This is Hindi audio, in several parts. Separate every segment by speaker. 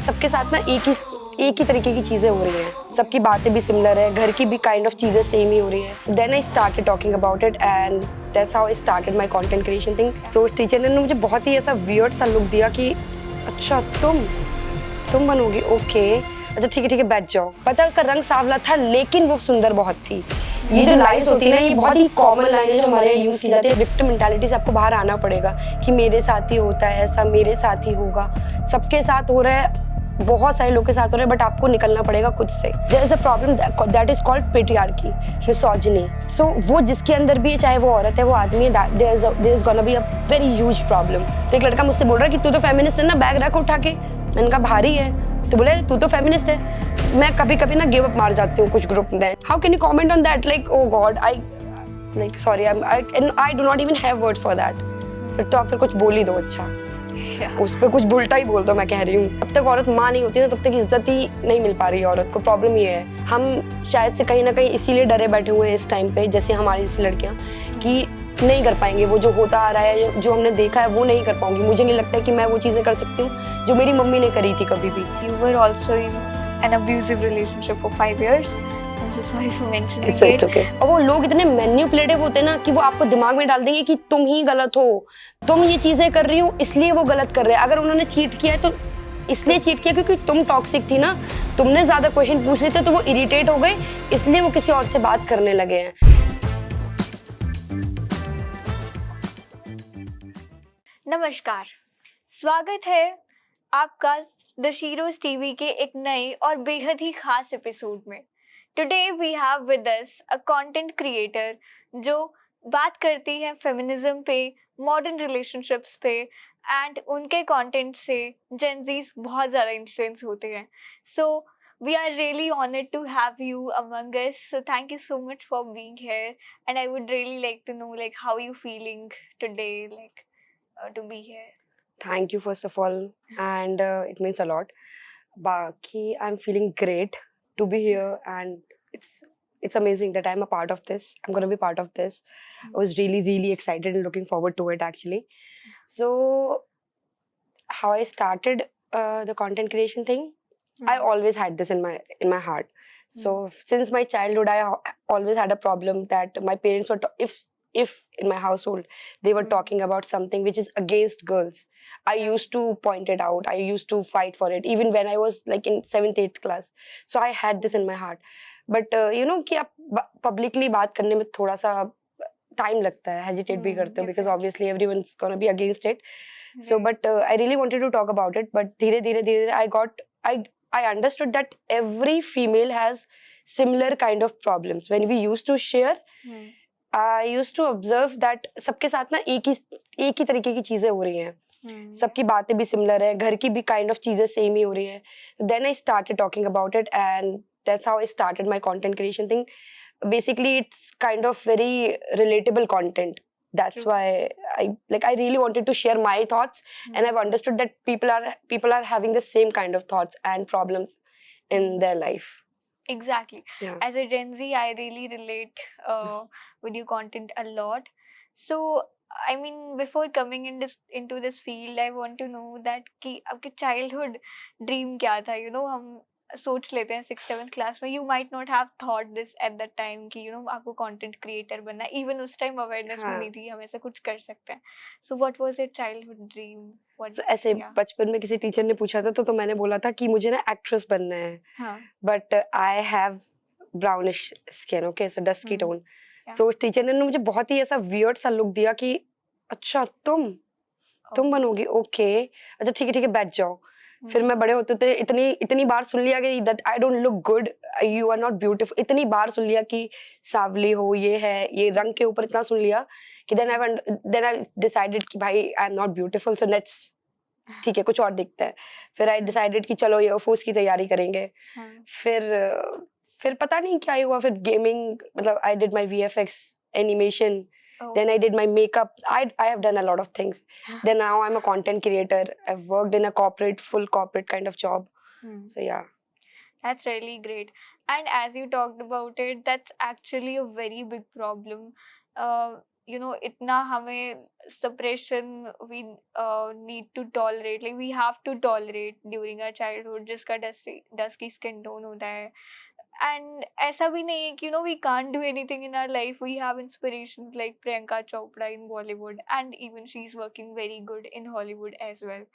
Speaker 1: सबके साथ ना एक ही तरीके की चीजें हो रही हैं, सबकी बातें भी सिमिलर है, घर की भी काइंड ऑफ चीजें सेम ही हो रही हैं। Then I started talking about it and that's how I started my content creation thing. So teacher ने मुझे बहुत ही ऐसा वियर्ड सा लुक दिया कि अच्छा तुम बनोगी, ओके अच्छा ठीक है बैठ जाओ। पता है उसका रंग सांवला था लेकिन वो सुंदर बहुत थी। ये जो लाइंस होती है ना, ये बहुत ही कॉमन लाइन है जो हमारे यहाँ यूज की जाती है। विक्टिम मेंटालिटी से आपको बाहर आना पड़ेगा कि मेरे साथ ही होता है ऐसा, मेरे साथ ही होगा, सबके साथ हो रहा है, बहुत सारे लोगों के साथ हो रहा है, बट आपको निकलना पड़ेगा खुद से। There is a problem that is called patriarchy, misogyny. So वो जिसके अंदर भी है, चाहे वो औरत है वो आदमी है, there is gonna be a very huge problem. तो एक लड़का मुझसे बोल रहा है कि तू तो फेमिनिस्ट है ना, बैग रख उठा के। मैंने कहा भारी है, तो बोले तू तो फेमिनिस्ट है। मैं कभी कभी ना गिव अप मार जाती हूँ कुछ ग्रुप में। How can you comment on that, like oh God, I sorry, I do not even have words for that. फिर तो आप फिर कुछ बोल ही दो, अच्छा उस पर कुछ उल्टा ही बोल दो। मैं कह रही हूँ तब तक औरत माँ नहीं होती ना, तब तक इज्जत ही नहीं मिल पा रही है औरत को। प्रॉब्लम ये है, हम शायद से कहीं ना कहीं इसीलिए डरे बैठे हुए हैं इस टाइम पे, जैसे हमारी जैसी लड़कियां, कि नहीं कर पाएंगे वो जो होता आ रहा है, जो हमने देखा है वो नहीं कर पाऊंगी। मुझे नहीं लगता है कि मैं वो चीजें कर सकती हूँ जो मेरी मम्मी ने करी थी कभी भी।
Speaker 2: You were also in an abusive relationship for 5 years. I'm so sorry for mentioning
Speaker 1: It's
Speaker 2: it.
Speaker 1: okay. और वो लोग इतने मैन्युपुलेटिव होते हैं ना कि वो आपको दिमाग में डाल देंगे कि तुम ही गलत हो, तुम ये चीजें कर रही हो इसलिए वो गलत कर रहे हैं। अगर उन्होंने चीट किया है तो इसलिए चीट किया क्योंकि तुम टॉक्सिक थी ना, तुमने ज्यादा क्वेश्चन पूछ लिए थे तो वो इरिटेट हो गए, इसलिए वो किसी और से बात करने लगे हैं।
Speaker 2: नमस्कार, स्वागत है आपका द शीरोज टीवी के एक नए और बेहद ही खास एपिसोड में। Today we have with us a content creator जो बात करती है फेमिनिज्म पे, मॉडर्न रिलेशनशिप्स पे, एंड उनके कंटेंट से जेनजीज बहुत ज़्यादा इन्फ्लुएंस होते हैं। सो we are really honored to have you among us. So thank you so much for being here, and I would really like to know like how you feeling today, like to be here.
Speaker 1: Thank you first of all, and it means a lot. Baki, I'm feeling great to be here, and it's amazing that I'm a part of this. I'm going to be part of this. I was really excited and looking forward to it actually. So how I started the content creation thing, I always had this in my heart. So since my childhood, I always had a problem that my parents were if in my household they were talking about something which is against girls, I used to point it out. I used to fight for it even when I was like in 7th 8th class. So I had this in my heart. But you know कि आप publicly बात करने में थोड़ा सा time लगता है, hesitate भी करते हो because obviously everyone's gonna be against it. So but I really wanted to talk about it, but धीरे धीरे I understood that every female has similar kind of problems. When we used to share, I used to observe that सबके साथ ना एक ही तरीके की चीजें हो रही हैं, सबकी बातें भी सिमिलर है, घर की भी काइंड ऑफ चीजें सेम ही हो रही हैं। Then I started talking about it and that's how I started my content creation thing. Basically it's kind of very relatable content. That's why I really wanted to share my thoughts, and I've understood that people are having the same kind of thoughts and problems in their life.
Speaker 2: Exactly.
Speaker 1: Yeah.
Speaker 2: As a Gen Z, I really relate with your content a lot. So I mean, before coming into this field, I want to know that कि आपके childhood dream क्या था? You know, हम सोच लेते हैं 6th 7th क्लास में, you might not have thought this at that time कि you know आपको content creator बनना है. Even उस time awareness भी नहीं थी हम ऐसा कुछ कर सकते हैं. So what was your childhood dream?
Speaker 1: So, ऐसे बचपन में किसी टीचर ने पूछा था तो मैंने बोला था कि मुझे ना एक्ट्रेस बनना है, but I have brownish skin, okay, so dusky tone. So teacher ने मुझे बहुत ही ऐसा वियर्ड सा लुक दिया कि अच्छा तुम बनोगी, ओके अच्छा ठीक है बैठ जाओ। फिर मैं बड़े होते थे इतनी बार सुन लिया कि that I don't look good, you are not beautiful, इतनी बार सुन लिया कि सावली हो, ये है, ये रंग के ऊपर इतना सुन लिया कि देन आई डिसाइडेड कि भाई I am not beautiful, so let's ठीक है कुछ और दिखता है। फिर आई डिसाइडेड कि चलो एयरफोर्स की तैयारी करेंगे। फिर पता नहीं क्या हुआ, फिर गेमिंग, मतलब I did my VFX, animation, then I did my makeup. I have done a lot of things. Then now I'm a content creator. I've worked in a full corporate kind of job. So yeah.
Speaker 2: That's really great. And as you talked about it, that's actually a very big problem. इतना हमें suppression we need to tolerate, like we have to tolerate during our childhood, जिसका डस्की स्किन टोन होता है. एंड ऐसा भी नहीं है कि we can't do anything in our life. We have inspirations like Priyanka Chopra in Bollywood, and even she is working very good in Hollywood as well.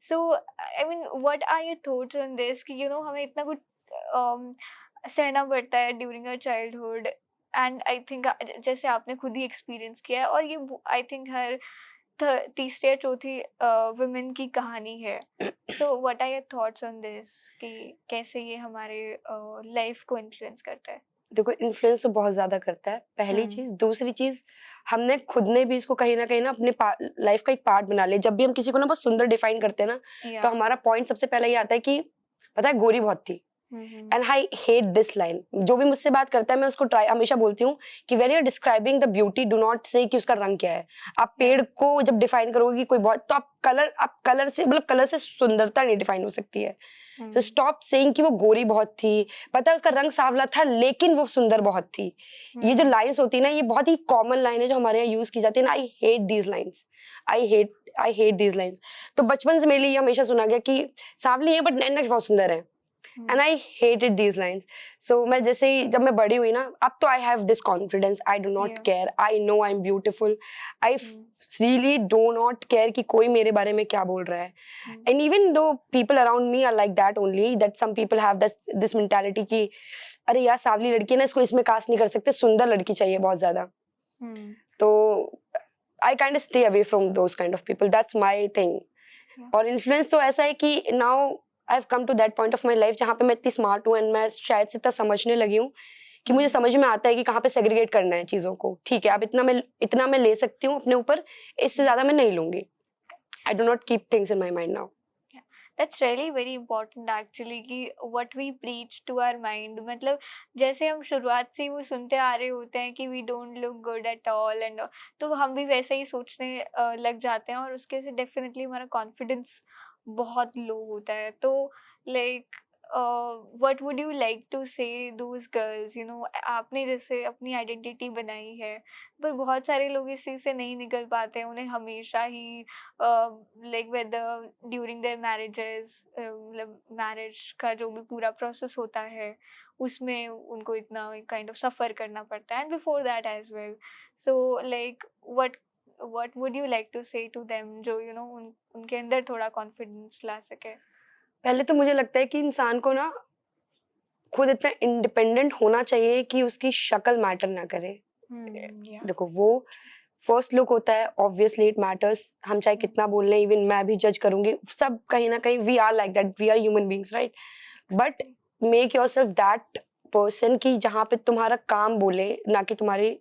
Speaker 2: So I mean, what are your thoughts on this कि हमें इतना कुछ सहना पड़ता है during our childhood. And I think जैसे आपने खुद ही एक्सपीरियंस किया है, और ये आई थिंक हर तीसरी या चौथी वुमेन की कहानी है. So what are your thoughts on this कि कैसे ये हमारे लाइफ को इन्फ्लुएंस करता है?
Speaker 1: देखो, इन्फ्लुएंस तो बहुत ज्यादा करता है, पहली चीज. दूसरी चीज, हमने खुद ने भी इसको कहीं ना अपने लाइफ का एक पार्ट बना लिया. जब भी हम किसी को ना बहुत सुंदर डिफाइन करते हैं ना, तो हमारा पॉइंट सबसे पहले ये आता है कि पता है, गोरी बहुत थी. And I hate this line. जो भी मुझसे बात करता है, मैं उसको हमेशा बोलती हूँ कि when you are describing the beauty, do not say कि उसका रंग क्या है. आप पेड़ को जब डिफाइन करोगे कि कोई बहुत, तो आप कलर से, मतलब कलर से सुंदरता नहीं डिफाइन हो सकती है. तो स्टॉप सेइंग कि वो गोरी बहुत थी, पता है उसका रंग सांवला था लेकिन वो सुंदर बहुत थी. ये जो लाइंस होती है ना, ये बहुत ही कॉमन लाइन है जो हमारे यहाँ यूज की जाती है ना. I hate these lines. I hate these lines. तो बचपन से मेरे लिए हमेशा सुना गया कि सांवली है बट नैना बहुत सुंदर है. And I hated these lines. So मैं जैसे ही, जब मैं बड़ी हुई ना, अब तो I have this confidence. I do not care. I know I am beautiful. I really do not care कि कोई मेरे बारे में क्या बोल रहा है. And even though people around me are like that only, that some people have this mentality कि अरे यार, सांवली लड़की है ना, इसको इसमें कास्ट नहीं कर सकते, सुंदर लड़की चाहिए बहुत ज्यादा. तो I kind of stay away from those kind of people. That's my thing. और इन्फ्लुएंस तो ऐसा है कि now I have come to that point of my life जहाँ पे मैं इतनी स्मार्ट हूँ, एंड मैं शायद से इतना समझने लगी हूँ कि मुझे समझ में आता है कि कहाँ पे सेग्रीगेट करना है चीजों को. ठीक है, अब इतना मैं ले सकती हूँ अपने ऊपर, इससे ज्यादा मैं नहीं लूंगी. आई do not keep things in my mind now.
Speaker 2: That's really very important actually कि what we preach to our mind. मतलब जैसे हम शुरुआत से ही वो सुनते आ रहे होते हैं कि we don't look good at all and तो हम भी वैसे ही सोचने लग जाते हैं, और उसके से डेफिनेटली हमारा कॉन्फिडेंस बहुत लो होता है. तो like what would you like to say those girls, आपने जैसे अपनी आइडेंटिटी बनाई है, पर बहुत सारे लोग इस चीज़ से नहीं निकल पाते हैं. उन्हें हमेशा ही like whether during their marriages, मतलब मैरिज का जो भी पूरा प्रोसेस होता है उसमें उनको इतना काइंड ऑफ सफ़र करना पड़ता है, and before that as well. So like what would you like to say to them जो उनके अंदर थोड़ा कॉन्फिडेंस ला सके?
Speaker 1: पहले तो मुझे लगता है कि इंसान को ना खुद इतना इंडिपेंडेंट होना चाहिए कि उसकी शक्ल मैटर ना करे. देखो, वो फर्स्ट लुक होता है, ऑब्वियसली इट मैटर्स. हम चाहे कितना बोल लें, इवन मैं भी जज करूंगी, सब कहीं ना कहीं we are like that, we are human beings, right. But make yourself that person कि जहाँ पे तुम्हारा काम बोले, ना कि तुम्हारे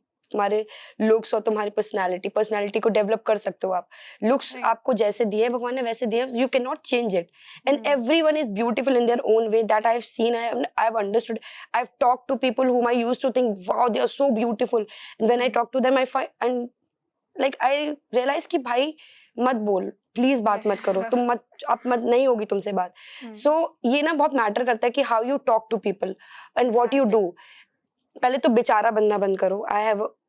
Speaker 1: लुक्स और तुम्हारी पर्सनालिटी को डेवलप कर सकते हो आप. लुक्स आपको जैसे दिए भगवान ने वैसे दिए, you can not change it. And everyone is beautiful in their own way. That I have seen, I have understood. I have talked to people whom I used to think wow they are so beautiful, and when I talk to them I find, and like I realize कि भाई मत बोल, प्लीज बात मत करो, तुम मत नहीं होगी तुमसे बात. सो ये ना बहुत मैटर करता है कि how you talk to people and what you do. पहले तो बेचारा बनना बंद करो.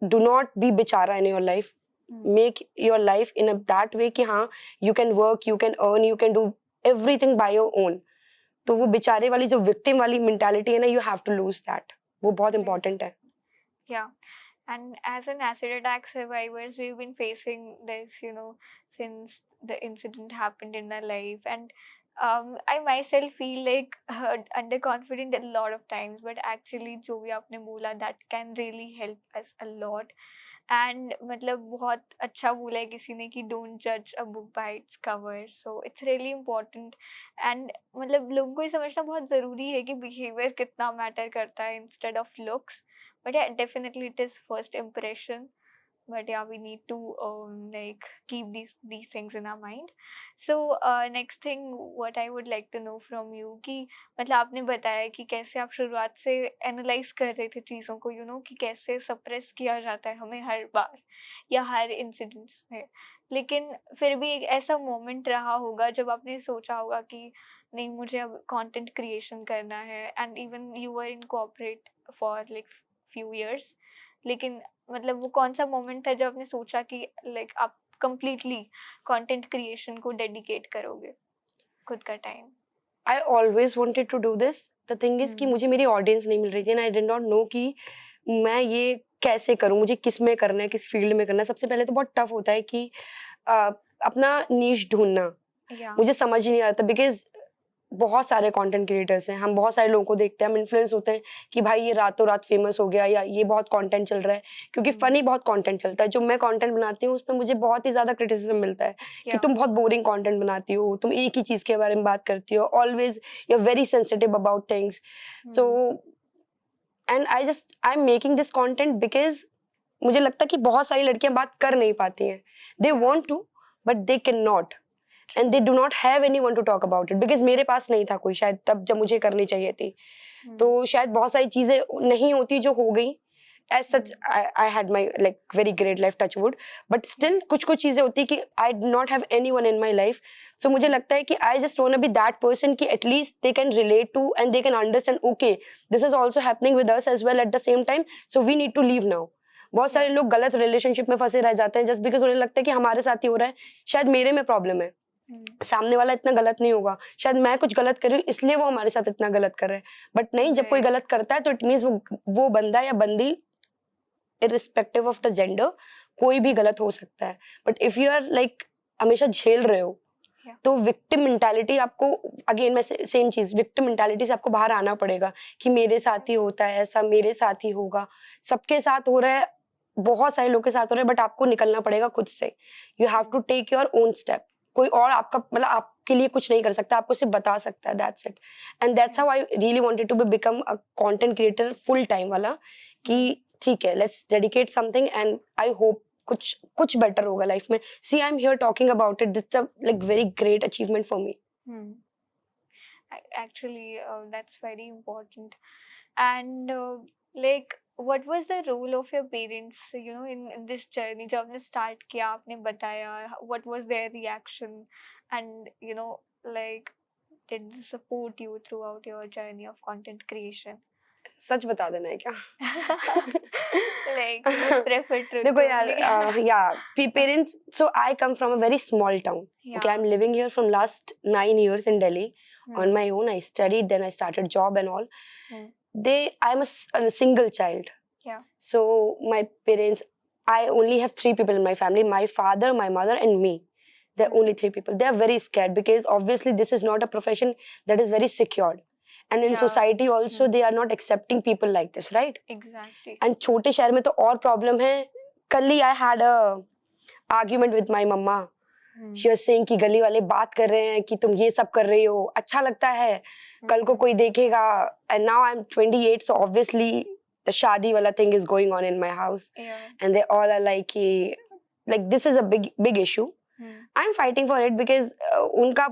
Speaker 1: डू नॉट बी बेचारा in your life. Make your life in that way कि हाँ, you can work, you can earn, you can do everything by your own. तो वो बेचारे वाली जो विक्टिम वाली मेंटालिटी है ना, you have to lose that. वो बहुत इंपॉर्टेंट है.
Speaker 2: Yeah. And as an acid attack survivors, we've been facing this, since the incident happened in our life. And I myself feel like underconfident a lot of times, but actually, जो भी आपने बोला, that can really help us a lot. And मतलब बहुत अच्छा बोला है किसी ने कि डोंट जज a book by its cover. So it's really important. And मतलब लोगों को ये समझना बहुत ज़रूरी है कि बिहेवियर कितना मैटर करता है instead of looks. But definitely it is first impression. But yeah, we need to like keep these things in our mind. So next thing what I would like to know from you कि मतलब आपने बताया कि कैसे आप शुरुआत से एनालाइज कर रहे थे चीज़ों को, कि कैसे सप्रेस किया जाता है हमें हर बार या हर इंसिडेंट्स में. लेकिन फिर भी एक ऐसा मोमेंट रहा होगा जब आपने सोचा होगा कि नहीं, मुझे अब कंटेंट क्रिएशन करना है, and even you were in corporate for like few years. लेकिन मतलब वो कौन सा मोमेंट था जब आपने सोचा कि लाइक आप कंप्लीटली कंटेंट क्रिएशन को डेडिकेट करोगे, खुद का time?
Speaker 1: I always wanted to do this. The thing is कि मुझे मेरी ऑडियंस नहीं मिल रही थी and I did not know कि मैं ये कैसे करूं, मुझे किस में करना है, किस फील्ड में करना है. सबसे पहले तो बहुत टफ होता है कि अपना नीश ढूंढना.
Speaker 2: या
Speaker 1: मुझे समझ ही नहीं आ रहा था बिकॉज बहुत सारे कंटेंट क्रिएटर्स हैं, हम बहुत सारे लोगों को देखते हैं, हम इन्फ्लुएंस होते हैं कि भाई ये रातों रात फेमस हो गया या ये बहुत कंटेंट चल रहा है, क्योंकि फनी बहुत कंटेंट चलता है. जो मैं कंटेंट बनाती हूँ उसमें मुझे बहुत ही ज्यादा क्रिटिसिज्म मिलता है कि तुम बहुत बोरिंग कंटेंट बनाती हो, तुम एक ही चीज के बारे में बात करती हो, always you are very sensitive about things. So and I am making this content because मुझे लगता है कि बहुत सारी लड़कियां बात कर नहीं पाती हैं. They want to but they can not and they do not have anyone to talk about it because मेरे पास नहीं था कोई शायद तब जब मुझे करनी चाहिए थी. तो शायद बहुत सारी चीजें नहीं होती जो हो गई. As such, I had my like very great life, touch wood, but still कुछ चीजें होती कि I did not have anyone in my life. So मुझे लगता है कि I just wanna be that person कि at least they can relate to and they can understand. Okay, this is also happening with us as well at the same time. So we need to leave now. बहुत सारे लोग गलत रिलेशनशिप में फंसे रह जाते हैं just because उन्हें लगता है कि हमारे साथ ही हो रहा है, शायद मेरे में प्रॉब्लम है, सामने वाला इतना गलत नहीं होगा, शायद मैं कुछ गलत कर रही हूँ इसलिए वो हमारे साथ इतना गलत कर रहे हैं. बट नहीं, जब कोई गलत करता है तो इट मीन्स वो बंदा या बंदी irrespective of the gender कोई भी गलत हो सकता है. But if you are like हमेशा झेल रहे हो तो विक्टिम मेंटालिटी आपको, अगेन मैं सेम चीज, विक्टिम मेंटालिटी से आपको बाहर आना पड़ेगा कि मेरे साथ ही होता है ऐसा, मेरे साथ ही होगा, सबके साथ हो रहा है, बहुत सारे लोगों के साथ हो रहा है, बट आपको निकलना पड़ेगा खुद से. You have to take your own step. कोई और आपका मतलब आपके लिए कुछ नहीं कर सकता, आपको सिर्फ बता सकता है. That's it. And that's how I really wanted to become a content creator full time वाला कि ठीक है, let's dedicate something and I hope कुछ बेटर होगा लाइफ में. See I am here talking about it, this like very great achievement for me.
Speaker 2: Actually, that's very important. And like, what was the role of your parents, in this journey? जब आपने start किया, आपने बताया, what was their reaction, and like, did they support you throughout your journey of content creation?
Speaker 1: सच बता देना है क्या?
Speaker 2: Like, prefer truth
Speaker 1: देखो
Speaker 2: only.
Speaker 1: यार, yeah, parents. So I come from a very small town. Okay, I'm living here from last 9 years in Delhi on my own. I studied, then I started job and all. I'm a single child.
Speaker 2: Yeah.
Speaker 1: So my parents, I only have 3 people in my family: my father, my mother, and me. They're only 3 people. They are very scared because obviously this is not a profession that is very secured. And in society also they are not accepting people like this, right?
Speaker 2: Exactly.
Speaker 1: And छोटे शहर में तो और problem है. कल ही I had a argument with my mama. She was saying कि गली वाले बात कर रहे हैं कि तुम ये सब कर रही हो, अच्छा लगता है, कल को कोई देखेगा. And now I'm 28, so obviously the शादी वाला thing is going on in my house. And they all are like this is a big issue. I'm fighting for it because उनका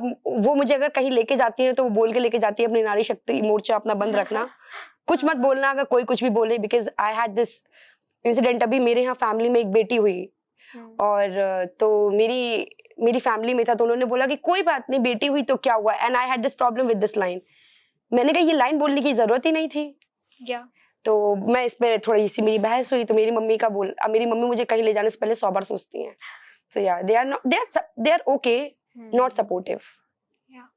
Speaker 1: वो मुझे अगर कहीं लेके जाती है तो वो बोल के लेके जाती है अपनी नारी शक्ति मोर्चा अपना बंद रखना, कुछ मत बोलना अगर कोई कुछ भी बोले. because I had this incident. अभी मेरे यहाँ फैमिली में एक बेटी हुई और तो मेरी फैमिली में था तो उन्होंने बोला कि कोई बात नहीं, बेटी हुई तो क्या हुआ. And I had this problem with this line. मैंने कहा ये लाइन बोलने की जरूरत ही नहीं थी. तो मैं इसमें थोड़ी सी मेरी बहस हुई तो मेरी मम्मी मुझे कहीं ले जाने से पहले 100 बार सोचती हैं. So yeah, they are okay, not supportive.
Speaker 2: Yeah,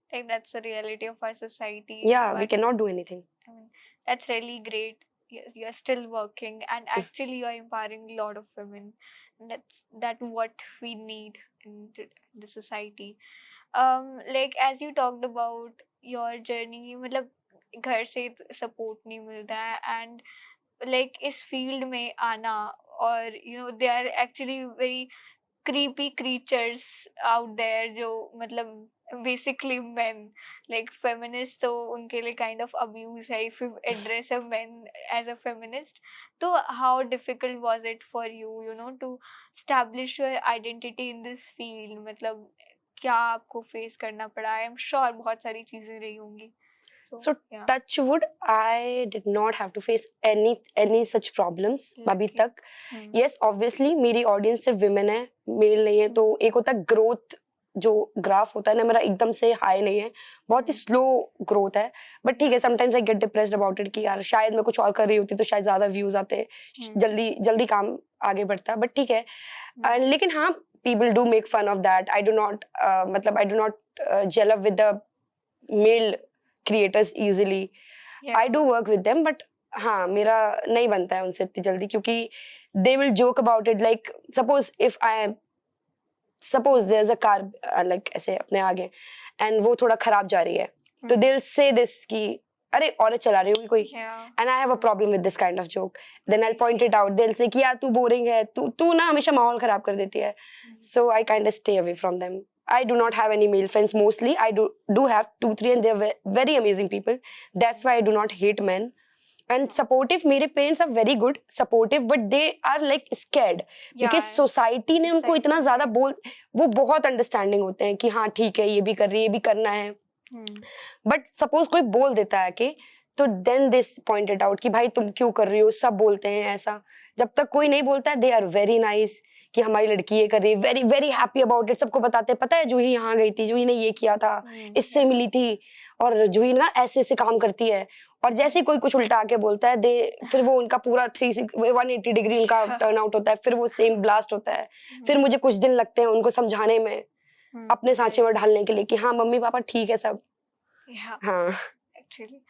Speaker 2: I think that's the reality of our society.
Speaker 1: Yeah, we cannot do anything.
Speaker 2: I mean, that's really great. You're still working, and actually you're empowering a lot of women. And that's what we need in the society. Like as you talked about your journey, मतलब घर से support नहीं मिलता है, and like इस field में आना, और they are actually very creepy creatures out there जो मतलब basically men, like feminists तो उनके लिए kind of abuse है if you address a man as a feminist. तो how difficult was it for you, to establish your identity in this field? मतलब क्या आपको face करना पड़ा? I am sure बहुत सारी चीजें रही होंगी.
Speaker 1: So touch wood, I did not have to face any such problems अभी तक. Yes, obviously मेरी audience सिर्फ women है, male नहीं है, तो एक होता है growth जो ग्राफ होता है ना मेरा एकदम से हाई नहीं है, बहुत ही स्लो ग्रोथ है. बट ठीक है, sometimes I get depressed about it कि यार शायद मैं कुछ और कर रही होती तो शायद ज्यादा व्यूज आते, जल्दी जल्दी काम आगे बढ़ता. बट ठीक है. लेकिन हाँ, people do make fun of that. I do not मतलब I do not gel up with the male creators easily.
Speaker 2: Yeah.
Speaker 1: I do work with them, but हाँ मेरा नहीं बनता है उनसे इतनी जल्दी, क्योंकि they will joke about it. Like suppose there's a car like ऐसे अपने आगे and वो थोड़ा खराब जा रही है, तो they'll say this कि अरे औरत चला रही होगी कोई.
Speaker 2: Yeah.
Speaker 1: And I have a problem with this kind of joke. Then I'll point it out. They'll say कि यार तू boring है, तू ना हमेशा माहौल खराब कर देती है. So I kind of stay away from them. I do not have any male friends mostly. I do have 2-3 and they're very amazing people. That's why I do not hate men. And supportive, मेरे parents are very good, supportive, but they are like scared. Because society ने उनको इतना ज़्यादा वो बहुत understanding होते हैं कि हाँ ठीक है, ये भी कर रही है, ये भी करना है. बट सपोज कोई बोल देता है कि तो देन दिस पॉइंटेड आउट कि भाई तुम क्यों कर रही हो, सब बोलते हैं ऐसा. जब तक कोई नहीं बोलता है, दे आर वेरी नाइस कि हमारी लड़की ये कर रही है, very very happy about it. सबको बताते हैं, पता है जूही यहाँ गई थी, जूही ने ये किया था, इससे मिली थी, और जूही ना ऐसे ऐसे काम करती है. और जैसे कोई कुछ उल्टा के बोलता है, फिर वो उनका पूरा 180 डिग्री उनका टर्न आउट होता है, फिर वो सेम ब्लास्ट होता है. फिर मुझे कुछ दिन लगते हैं उनको समझाने में, अपने सांचे में ढालने के लिए कि हाँ मम्मी पापा ठीक है सब.
Speaker 2: Yeah.
Speaker 1: हाँ
Speaker 2: Actually.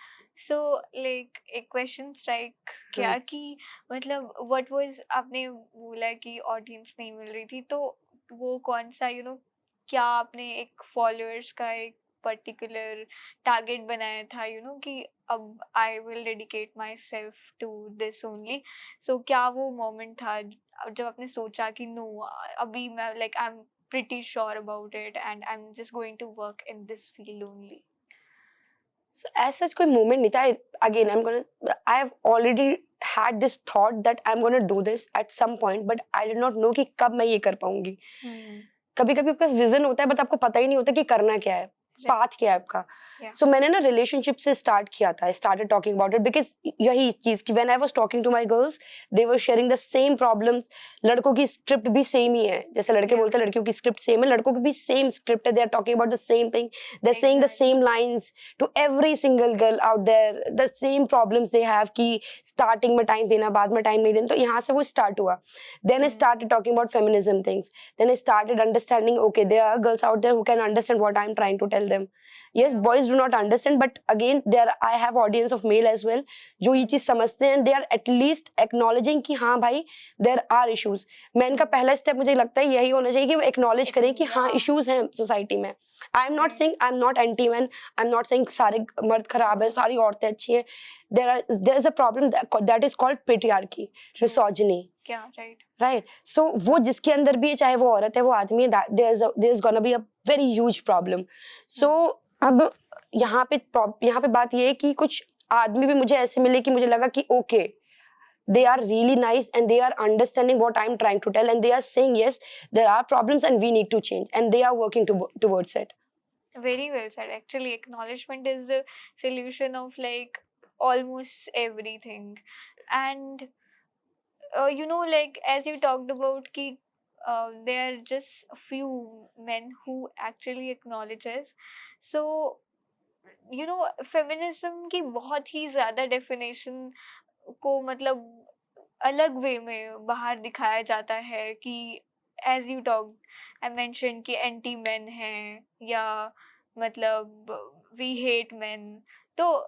Speaker 2: So like एक क्वेश्चन स्ट्राइक किया कि मतलब व्हाट वाज, आपने बोला कि ऑडियंस नहीं मिल रही थी, तो वो कौन सा क्या आपने एक फॉलोअर्स का एक पर्टिकुलर टारगेट बनाया था कि अब I will dedicate myself to this only. So क्या वो मोमेंट था जब आपने सोचा कि नो, अभी मैं like I am pretty sure about it and I am just going to work in this field only?
Speaker 1: So as such कोई moment नहीं था. I have already had this thought that I'm gonna do this at some point, but I did not know कि कब मैं ये कर पाऊंगी. कभी कभी आपके पास विजन होता है बट आपको पता ही नहीं होता कि करना क्या है, पाथ क्या है आपका. सो मैंने ना रिलेशनशिप से स्टार्ट किया था. I started talking about it because यही चीज कि when I was talking to my girls, they were sharing the same problems. लड़कों की स्क्रिप्ट भी सेम ही है, जैसे लड़के बोलते हैं लड़कियों की स्क्रिप्ट सेम है, लड़कों की भी सेम स्क्रिप्ट है. They are talking about the same thing, they are saying the same lines to every single girl out there. The same problems they have कि स्टार्टिंग में टाइम देना, बाद में टाइम नहीं देना. तो यहाँ से वो स्टार्ट हुआ. Then I started talking about feminism things. Then I started understanding, okay, there are girls out there who can understand what I'm trying to tell them. Yes, boys do not understand, but again, I have audience of male as well, जो ये चीज समझते हैं. They are at least acknowledging कि हाँ भाई, there are issues. Men का पहला step मुझे लगता है यही होना चाहिए कि वो acknowledge करें कि हाँ issues हैं society में. I'm not saying I'm not anti-men. I'm not saying सारे मर्द खराब है, सारी औरतें अच्छी हैं. There's a problem that is called patriarchy, misogyny. Right. So वो जिसके अंदर भी है, चाहे वो औरत है वो आदमी है, there's gonna be a very huge problem. So अब यहाँ पे बात ये है कि कुछ आदमी भी मुझे ऐसे मिले कि मुझे लगा कि okay, they are really nice and they are understanding what I'm trying to tell, and they are saying yes, there are problems and we need to change, and they are working towards it.
Speaker 2: Very well said. Actually, acknowledgement is the solution of like almost everything. And like as you talked about ki there are just a few men who actually acknowledges. So feminism की बहुत ही ज़्यादा definition को मतलब अलग वे में बाहर दिखाया जाता है कि as you talked, I mentioned कि anti men हैं या मतलब we hate men. तो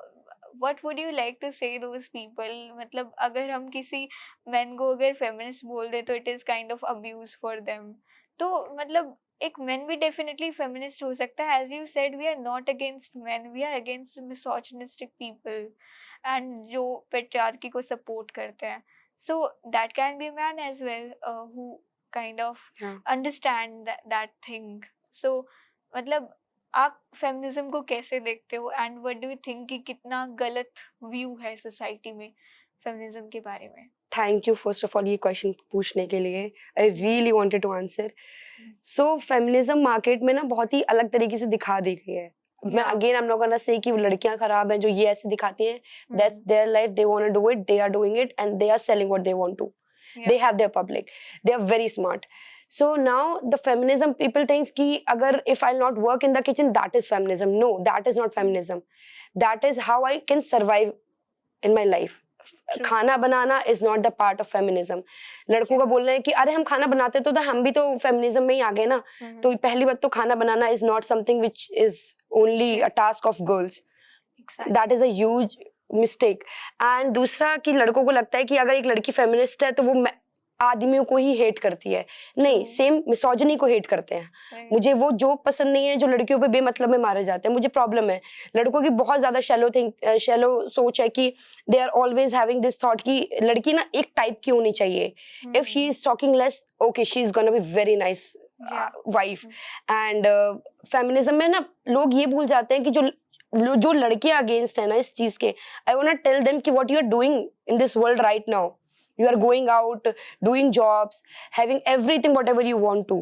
Speaker 2: what would you like to say those people? मतलब अगर हम किसी men को अगर feminist बोल दे तो it is kind of abuse for them. तो मतलब एक men भी definitely feminist हो सकता है. As you said, we are not against men, we are against misogynistic people and जो patriarchy को support करते हैं. So that can be a man as well who kind of understand that thing. So मतलब आप फेमिनिज्म को कैसे देखते हो and what do you think कि कितना गलत व्यू है सोसाइटी में फेमिनिज्म के बारे में?
Speaker 1: Thank you first of all ये क्वेश्चन पूछने के लिए. I really wanted to answer. So feminism market में ना बहुत ही अलग तरीके से दिखा दी गई है. मैं again I am not gonna say कि वो लड़कियां खराब हैं जो ये ऐसे दिखाती हैं. That's their life, they want to do it, they are doing it and they are selling what they want to. They have their public, they are very smart. So now the feminism people thinks कि अगर if I'll not work in the kitchen that is feminism. No, that is not feminism. That is how I can survive in my life.
Speaker 2: True.
Speaker 1: खाना बनाना is not the part of feminism. लड़कों का बोलना है कि अरे हम खाना बनाते तो हम भी तो फेमिनिज्म में ही आ गए ना. तो पहली बात तो खाना बनाना is not something which is only a task of girls.
Speaker 2: Exactly.
Speaker 1: That is a huge mistake. And दूसरा कि लड़कों को लगता है कि अगर एक लड़की फेमिनिस्ट है तो वो आदमियों को ही हेट करती है. नहीं, सेम मिसोजिनी को हेट करते हैं.
Speaker 2: Right.
Speaker 1: मुझे वो जो पसंद नहीं है जो लड़कियों पे बेमतलब में मारे जाते हैं. मुझे प्रॉब्लम है. लड़कों की बहुत ज्यादा शैलो सोच है कि they are always having this thought कि लड़की ना एक टाइप की होनी चाहिए. If she is talking less, okay, she is gonna be very nice wife. And feminism में ना लोग ये भूल जाते हैं कि जो लड़कियां अगेंस्ट है ना इस चीज के, I want to tell them कि what you are doing in this world right now. You are going out, doing jobs, having everything whatever you want to.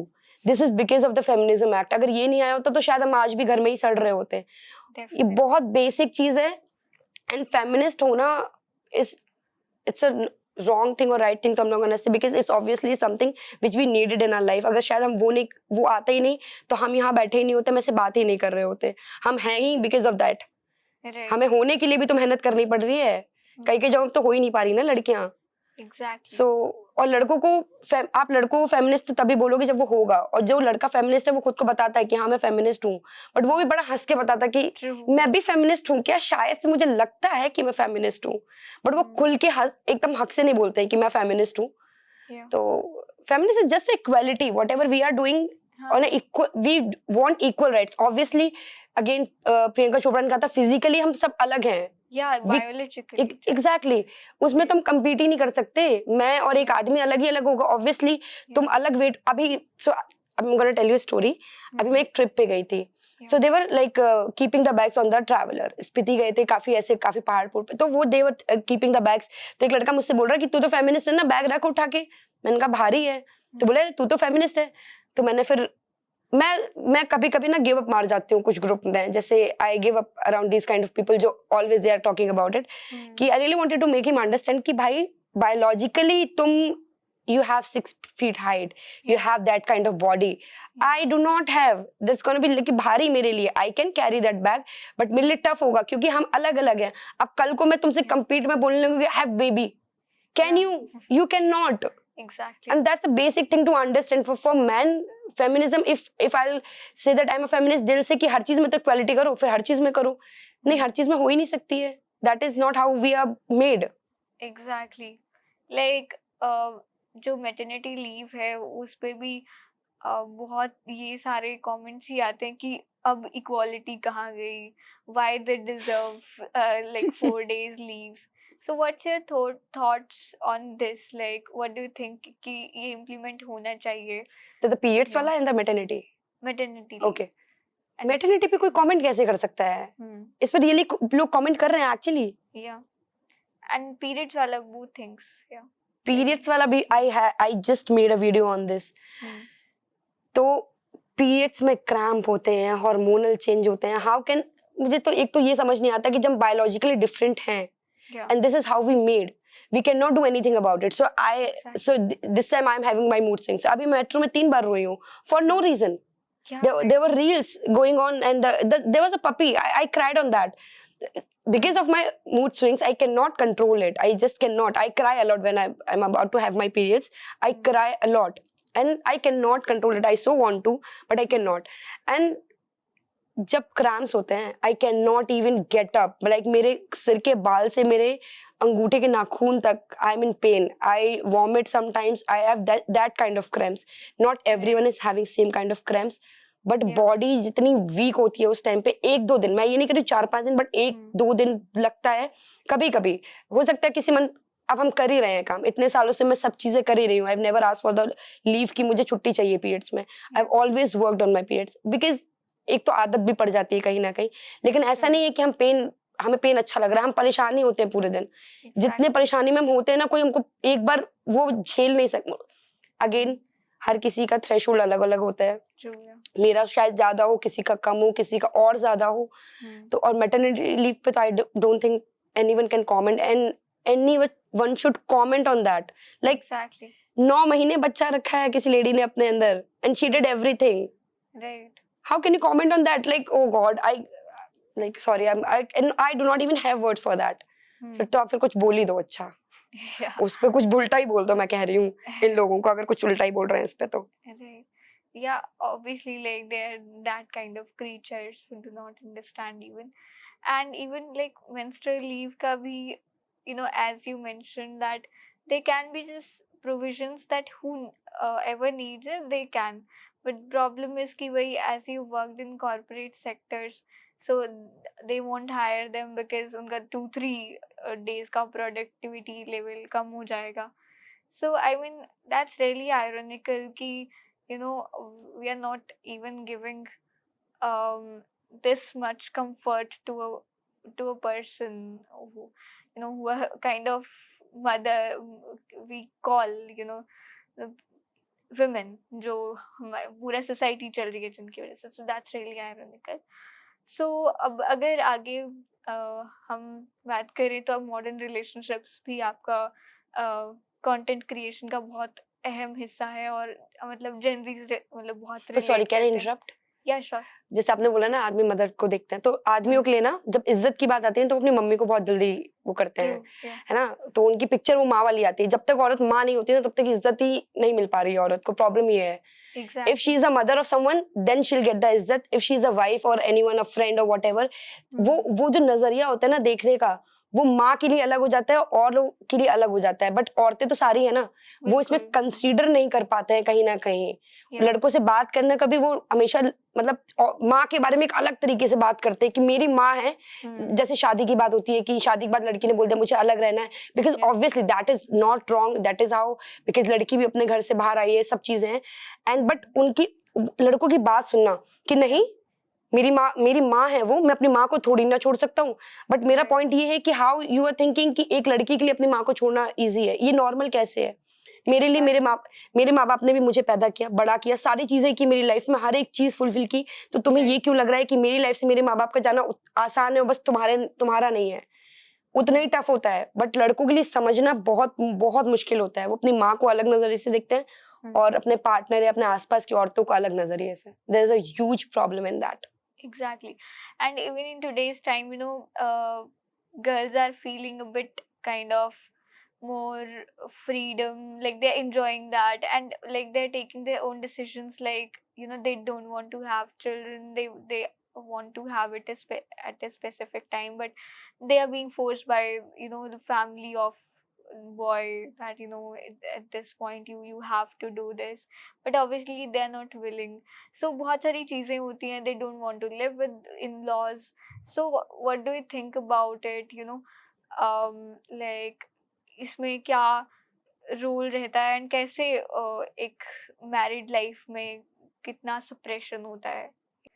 Speaker 1: This is because of the Feminism Act. अगर ये नहीं आया होता तो शायद हम आज भी घर में ही सड़ रहे होते. ये बहुत बेसिक चीज है. And feminist होना it's a wrong thing or right thing तो हम लोग गonna say because it's obviously something which we needed in our life. अगर शायद हम वो आता ही नहीं तो हम यहाँ बैठे ही नहीं होते, हम ऐसे बात ही नहीं कर रहे होते. हम हैं ही because of that. हमें होने के लिए भी तो मेहनत करनी पड़ रही है. कई जॉब तो हो ही नहीं पा रही ना लड़कियां.
Speaker 2: Exactly.
Speaker 1: So, और लड़कों को आप लड़कों को फेमिनिस्ट तभी बोलोगे जब वो होगा. और जो लड़का फेमिनिस्ट है वो खुद को बताता है कि हाँ मैं फेमिनिस्ट हूँ, बट वो भी बड़ा हंस के बताता है कि मैं भी फेमिनिस्ट हूँ क्या, शायद से मुझे लगता है कि मैं फेमिनिस्ट हूँ, बट वो खुल के एकदम हक से नहीं बोलते हैं कि मैं फेमिनिस्ट हूँ. तो feminist is just equality. Whatever we are doing on equal, we want equal rights. Obviously again Priyanka Chopra ने कहा था फिजिकली हम सब अलग हैं. एग्जैक्टली. उसमें तुम compete ही नहीं कर सकते. मैं और एक आदमी अलग ही अलग होगा. ऑब्वियसली तुम अलग वेट. अभी so I am gonna tell you story. अभी मैं एक ट्रिप पे गई थी. So they were like keeping the bags on the traveller. Spiti गए थे, काफी पहाड़ पे. तो वो they were keeping the bags. तो एक लड़का मुझसे बोल रहा है कि तू तो फेमिनिस्ट है ना, बैग रख उठा के. मैंने कहा भारी है. तो बोले तू तो फेमिनिस्ट है. तो मैंने फिर मैं कभी कभी ना गिव अप मार जाती हूँ कुछ ग्रुप में. जैसे I give up around this kind of people जो always they are talking about it. कि I really wanted to make him understand कि भाई बायोलॉजिकली तुम you have 6 feet height, you have that kind of body. I do not have. That's going to be like भारी मेरे लिए. I can carry that bag, but मेरे लिए tough होगा क्योंकि हम अलग अलग हैं. अब कल को मैं तुमसे compete में बोलने लगूंगी have baby. Can you? You cannot.
Speaker 2: Exactly.
Speaker 1: And that's a basic thing to understand for men. Feminism, if I'll say that I'm a feminist, दिल से कि हर चीज में तो equality करो, फिर हर चीज में करो. नहीं, हर चीज में हो ही नहीं सकती है. That is not how we are made.
Speaker 2: Exactly. Like जो मैटरनिटी लीव है उस पे भी बहुत ये सारे कमेंट्स ही आते हैं कि अब इक्वालिटी कहाँ गई, why they deserve like 4 days leaves. So what's your thoughts on this? Like what do you think कि ये implement होना चाहिए?
Speaker 1: तो the periods वाला and the maternity.
Speaker 2: Maternity.
Speaker 1: Okay. Maternity पे कोई comment कैसे कर सकता है? इस पर really लोग comment कर रहे हैं actually.
Speaker 2: Yeah. And periods वाला both things. Yeah.
Speaker 1: Periods वाला भी I just made a video on this. तो periods में cramp होते हैं, hormonal change होते हैं. How can, मुझे तो एक तो ये समझ नहीं आता कि जब biologically different हैं, and this is how we made, we cannot do anything about it. So this time I'm having my mood swings. अभी metro में 3 बार रोई हूँ for no reason. There were reels going on and there was a puppy. I cried on that. Because of my mood swings, I cannot control it. I just cannot. I cry a lot when I'm about to have my periods. I cry a lot. And I cannot control it. I so want to, but I cannot. And जब cramps होते हैं, I cannot even get up. Like मेरे सिर के बाल से मेरे अंगूठे के नाखून तक, I'm in pain. I vomit sometimes. I have that kind of cramps. Not everyone is having same kind of cramps. But body जितनी वीक होती है उस टाइम पे 1-2 दिन, मैं ये नहीं कह रही 4-5 दिन, बट 1-2 दिन लगता है. कभी कभी हो सकता है किसी मन, अब हम कर ही रहे हैं काम, इतने सालों से मैं सब चीजें कर ही रही हूँ. I have never asked for the leave कि मुझे छुट्टी चाहिए पीरियड्स में. I have always worked on my periods because एक तो आदत भी पड़ जाती है कहीं ना कहीं. लेकिन ऐसा नहीं है कि हमें पेन अच्छा लग रहा है. हम परेशान ही होते हैं पूरे दिन. जितने परेशानी में हम होते हैं ना, कोई हमको एक बार वो झेल नहीं सकता. अगेन हर किसी का थ्रेशोल्ड अलग अलग होता है. मेरा शायद ज्यादा हो, किसी का कम हो, किसी का और ज्यादा हो. तो और मैटरनिटी लीव पे तो I don't think anyone can comment and anyone should comment on that. Like 9 महीने बच्चा रखा है किसी लेडी ने अपने अंदर and she did everything.
Speaker 2: Right.
Speaker 1: How can you comment on that? Like, oh God, like sorry, I do not even have words for that. फिर तो आप फिर कुछ बोल ही दो अच्छा.
Speaker 2: Yeah.
Speaker 1: उस पे कुछ उल्टा ही बोल दो, मैं कह रही हूँ इन लोगों को, अगर कुछ उल्टा ही बोल रहे हैं इस पे तो.
Speaker 2: Right. Yeah, obviously, like they're that kind of creatures who do not understand even. And even like menstrual leave ka bhi, you know, as you mentioned that they can be just provisions that who ever needs it, they can. But problem is ki wahi, as you worked in corporate sectors, so they won't hire them because unka 2-3 days ka productivity level kam ho jayega. So I mean that's really ironical ki, you know, we are not even giving this much comfort to a person who, you know, who are kind of mother we call, you know, the women जो पूरा सोसाइटी चल रही है जिनकी वजह से. So that's really ironical. So अब अगर आगे हम बात करें तो अब मॉडर्न रिलेशनशिप्स भी आपका कंटेंट क्रिएशन का बहुत अहम हिस्सा है और मतलब जेनजी से मतलब बहुत
Speaker 1: तो सॉरी,
Speaker 2: relate
Speaker 1: कैन आई
Speaker 2: करते हैं.
Speaker 1: इंटरप्ट?
Speaker 2: या श्योर.
Speaker 1: जैसे आपने बोला ना आदमी मदर को देखते हैं, तो आदमियों के लिए ना जब इज्जत की बात आती है तो अपनी मम्मी को बहुत जल्दी वो करते हैं, है ना. तो उनकी पिक्चर वो माँ वाली आती है. जब तक औरत माँ नहीं होती ना तब तक इज्जत ही नहीं मिल पा रही है औरत को. प्रॉब्लम ये है. If she is a mother of someone, then she'll get the इज्जत. If she is a wife or anyone, a friend or whatever, वो जो नजरिया होता है ना देखने का, वो माँ के लिए अलग हो जाता है और के लिए अलग हो जाता है. बट औरतें तो सारी है ना, वो इसमें कंसीडर नहीं कर पाते हैं कहीं ना कहीं. लड़कों से बात करना कभी वो हमेशा मतलब माँ के बारे में एक अलग तरीके से बात करते हैं कि मेरी माँ है. जैसे शादी की बात होती है कि शादी के बाद लड़की ने बोल दिया मुझे अलग रहना है, because obviously that is not wrong, that is how, because लड़की भी अपने घर से बाहर आई है, सब चीजें हैं. एंड बट उनकी लड़कों की बात सुनना कि नहीं मेरी माँ है वो, मैं अपनी माँ को थोड़ी ना छोड़ सकता हूँ. बट मेरा पॉइंट ये है कि हाउ यू आर थिंकिंग कि एक लड़की के लिए अपनी माँ को छोड़ना इजी है. ये नॉर्मल कैसे है? मेरे लिए मेरे माँ बाप ने भी मुझे पैदा किया, बड़ा किया, सारी चीजें की, मेरी लाइफ में हर एक चीज फुलफिल की. तो तुम्हें ये क्यों लग रहा है कि मेरी लाइफ से मेरे माँ बाप का जाना आसान है और बस तुम्हारा नहीं है? उतना ही टफ होता है. बट लड़कों के लिए समझना बहुत बहुत मुश्किल होता है. वो अपनी माँ को अलग नजरिए से देखते हैं और अपने पार्टनर या अपने आसपास की औरतों को अलग नजरिए से. There is a huge problem in that.
Speaker 2: Exactly. And even in today's time, you know, girls are feeling a bit kind of more freedom, like they're enjoying that, and like they're taking their own decisions, like, you know, they don't want to have children, they want to have it at a specific time, but they are being forced by, you know, the family of boy that, you know, at this point you have to do this, but obviously they're not willing. So बहुत सारी चीजें होती हैं, they don't want to live with in-laws. So what do you think about it, you know, like इसमें क्या रोल रहता है एंड कैसे एक मैरिड लाइफ में कितना सप्रेशन होता है?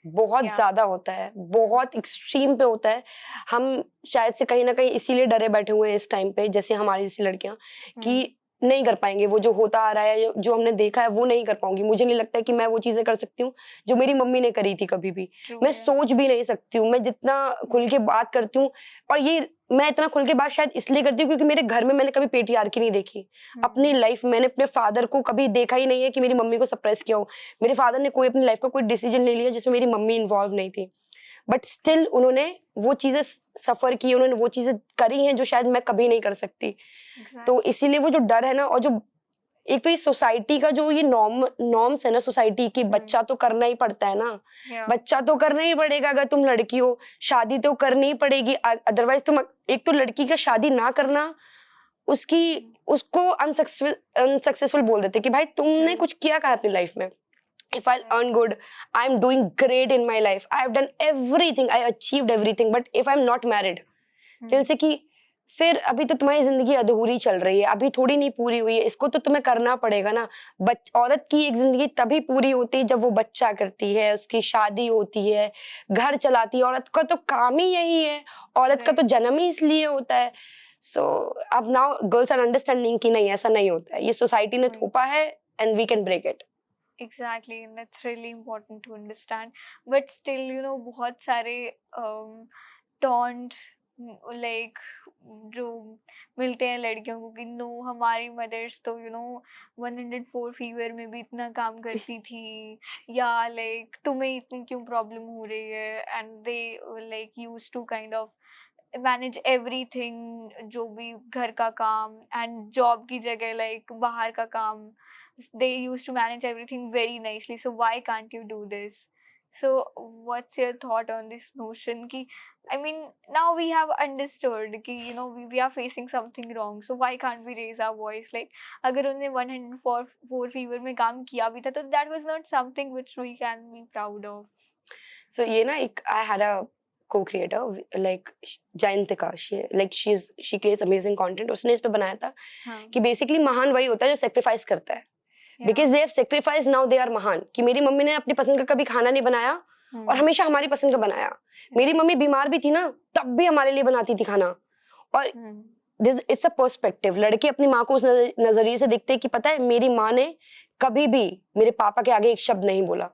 Speaker 1: बहुत ज्यादा होता है, बहुत एक्सट्रीम पे होता है. हम शायद से कहीं ना कहीं इसीलिए डरे बैठे हुए हैं इस टाइम पे, जैसे हमारी जैसी लड़कियां, कि नहीं कर पाएंगे. वो जो होता आ रहा है, जो हमने देखा है, वो नहीं कर पाऊंगी. मुझे नहीं लगता है कि मैं वो चीजें कर सकती हूँ जो मेरी मम्मी ने करी थी कभी भी. मैं सोच भी नहीं सकती हूँ. मैं जितना खुल के बात करती हूँ, और ये मैं इतना खुल के बात शायद इसलिए करती हूँ क्योंकि मेरे घर में मैंने कभी पेट्रियार्की नहीं देखी. अपनी लाइफ मैंने अपने फादर को कभी देखा ही नहीं है कि मेरी मम्मी को सप्रेस किया हो. मेरे फादर ने कोई अपनी लाइफ का कोई डिसीजन नहीं लिया जिसमें मेरी मम्मी इन्वॉल्व नहीं थी. बट स्टिल उन्होंने वो चीजें सफर की, उन्होंने वो चीजें करी हैं जो शायद मैं कभी नहीं कर सकती. तो इसीलिए वो जो डर है ना, और जो एक तो ये सोसाइटी का जो ये नॉर्म्स है ना सोसाइटी की, बच्चा तो करना ही पड़ता है ना. बच्चा तो करना ही पड़ेगा. अगर तुम लड़की हो, शादी तो करनी ही पड़ेगी. अदरवाइज तुम, एक तो लड़की का शादी ना करना उसको अनसक्सेसफुल बोल देते कि भाई तुमने कुछ किया कहा अपनी लाइफ में. If I'll earn good, I'm doing great in my life, I have done everything, I achieved everything, but if I'm not married, जैसे कि फिर अभी तो तुम्हारी जिंदगी अधूरी चल रही है, अभी थोड़ी नहीं पूरी हुई है, इसको तो तुम्हें करना पड़ेगा ना. औरत की एक जिंदगी तभी पूरी होती है जब वो बच्चा करती है, उसकी शादी होती है, घर चलाती है. औरत का तो काम ही यही है, औरत का तो जन्म ही इसलिए होता है. सो अब नाउ गर्ल्स आर अंडरस्टैंडिंग कि नहीं, ऐसा नहीं होता है, ये सोसाइटी ने थोपा है and we can break it.
Speaker 2: Exactly, and that's really important to understand. But still, you know, बहुत सारे taunts, like जो मिलते हैं लड़कियों को कि नो हमारी मदर्स तो 104 फीवर में भी इतना काम करती थी, या लाइक तुम्हें इतनी क्यों प्रॉब्लम हो रही है, and they like use to kind of manage everything, जो भी घर का काम एंड जॉब की जगह लाइक बाहर का काम, they used to manage everything very nicely, so why can't you do this? So what's your thought on this notion ki, I mean, now we have understood ki we are facing something wrong, so why can't we raise our voice? Like agar unhone 104 fever mein kaam kiya bhi tha, तो that was not something which we can be proud of.
Speaker 1: So ये ना एक I had a co-creator like Jayantika, she creates amazing content. उसने इस पे बनाया था
Speaker 2: हाँ,
Speaker 1: कि बेसिकली महान वही होता है जो सेक्रीफाइस करता है,
Speaker 2: yeah.
Speaker 1: Because they have sacrifice, now they are महान. कि मेरी मम्मी ने अपनी पसंद का कभी खाना नहीं बनाया और हमेशा हमारी पसंद का बनाया. मेरी मम्मी बीमार भी थी ना, तब भी हमारे लिए बनाती थी खाना. और इट्स अ पर्सपेक्टिव. लड़के अपनी माँ को उस नजरिए से देखते हैं कि पता है मेरी माँ ने कभी भी मेरे पापा के आगे एक शब्द नहीं बोला,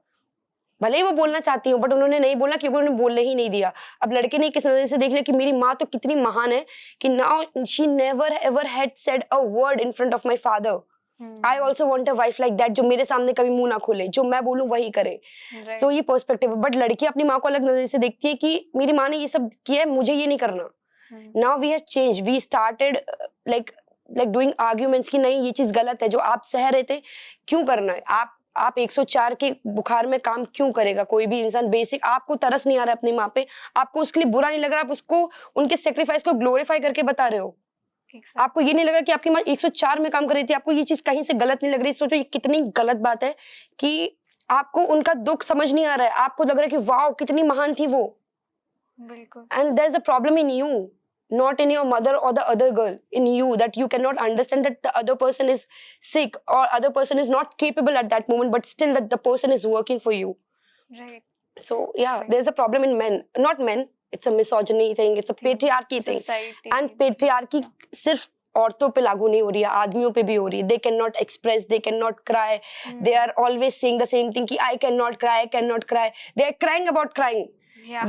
Speaker 1: भले ही वो बोलना चाहती हूँ बट उन्होंने नहीं बोला क्योंकि उन्होंने बोलने ही नहीं दिया. अब लड़के ने किस नजरिए से देख लिया कि मेरी माँ तो कितनी महान है कि now she never ever had said a word in front of my father. I also want a wife like that, जो मेरे सामने कभी मुंह ना खोले, जो मैं बोलूं वही करे. सो ये पर्सपेक्टिव है. बट लड़की अपनी माँ को अलग नजरिए से देखती है कि मेरी माँ ने ये सब किया है, मुझे ये नहीं करना. Now we have change, we started like doing arguments कि नहीं ये चीज गलत है, जो आप सह रहे थे क्यों करना है. आप 104 के बुखार में काम क्यों करेगा कोई भी इंसान. बेसिक आपको तरस नहीं आ रहा है अपनी माँ पे, आपको उसके लिए बुरा नहीं लग रहा, आप उसको उनके सेक्रीफाइस को ग्लोरीफाई करके बता रहे हो. आपको ये नहीं लग रहा कि आपकी माँ 104 में काम कर रही थी, आपको ये चीज कहीं से गलत नहीं लग रही. सोचो ये कितनी गलत बात है कि आपको उनका दुख समझ नहीं आ रहा है, आपको लग रहा है कि वाओ कितनी महान थी वो.
Speaker 2: बिल्कुल.
Speaker 1: And there is a problem in you, not in your mother or the other girl, in you, that you cannot understand that the other person is sick or other person is not capable at that moment, but still that the person is working for you.
Speaker 2: Right.
Speaker 1: So yeah,
Speaker 2: Right.
Speaker 1: there's a problem in men, not men, it's a misogyny thing, it's a patriarchy thing.
Speaker 2: Society.
Speaker 1: And patriarchy सिर्फ औरतों पे लागू नहीं हो रही है, आदमियों पे भी हो रही है. They cannot express, they cannot cry, they are always saying the same thing कि I cannot cry, I cannot cry. They are crying about crying,